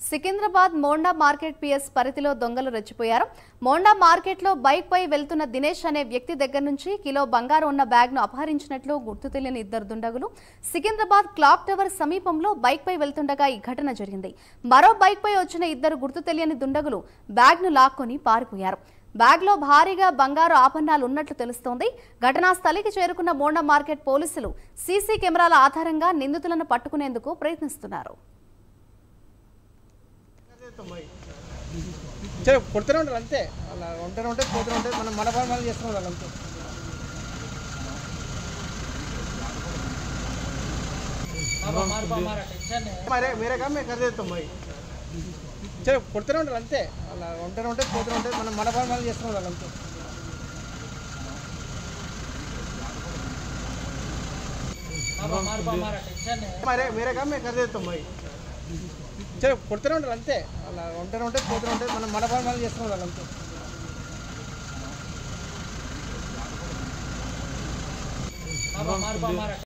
Secunderabad Monda market PS పరిధిలో దొంగలు రెచ్చిపోయారు. మోండా మార్కెట్లో బైక్ పై వెళ్తున్న దినేష్ అనే వ్యక్తి దగ్గర నుంచి కిలో బంగారం ఉన్న బ్యాగ్ ను అపహరించినట్లు గుర్తు తెలియని ఇద్దరు దుండగులు సికింద్రాబాద్ క్లాక్ టవర్ సమీపంలో బైక్ పై వెళ్తుండగా ఈ ఘటన జరిగింది. మరో బైక్ పై వచ్చిన ఇద్దరు గుర్తు తెలియని దుండగులు బ్యాగ్ ను లాక్కొని పారిపోయారు. బ్యాగ్ లో భారీగా బంగారు ఆభరణాలు ఉన్నట్లు తెలుస్తోంది. ఘటనా స్థలికి చేరుకున్న మోండా మార్కెట్ పోలీసులు సీసీ కెమెరాల ఆధారంగా నిందితులను పట్టుకునేందుకు ప్రయత్నిస్తున్నారు. కొడుతూనే ఉంటారు అంతే, అలా ఉంటూనే ఉంటే పోతూనే ఉంటాయి. మనం మన పని మనం చేస్తున్నాం వాళ్ళు అంతే. మేరే కాదు మేము कर देता हूँ भाई. కొడుతూనే ఉంటారు అంతే, అలా ఉంటూనే ఉంటే పోతూనే ఉంటాయి. మనం మన పని మనం చేస్తున్నాం వాళ్ళు అంతే. మేరే కాదు మేము कर देता हूँ भाई. కొడుతూనే ఉంటారు అంతే, అలా ఉంటూనే ఉంటే పోతూనే ఉంటాయి. మనం మన పని మనం చేస్తున్నాం వాళ్ళు అంతే.